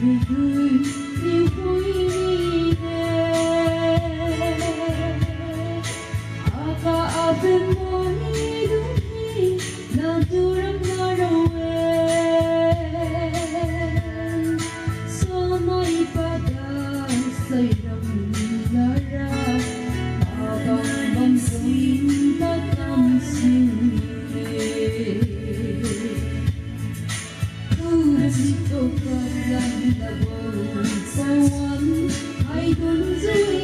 vì cười niềm vui đi Aka bên môi đúng đi là tu răng nga đâu so nói pada say răng nga ra abang bang sinh ta tâm sinh Hãy subscribe cho kênh Ghiền Mì Gõ để không bỏ lỡ những video hấp dẫn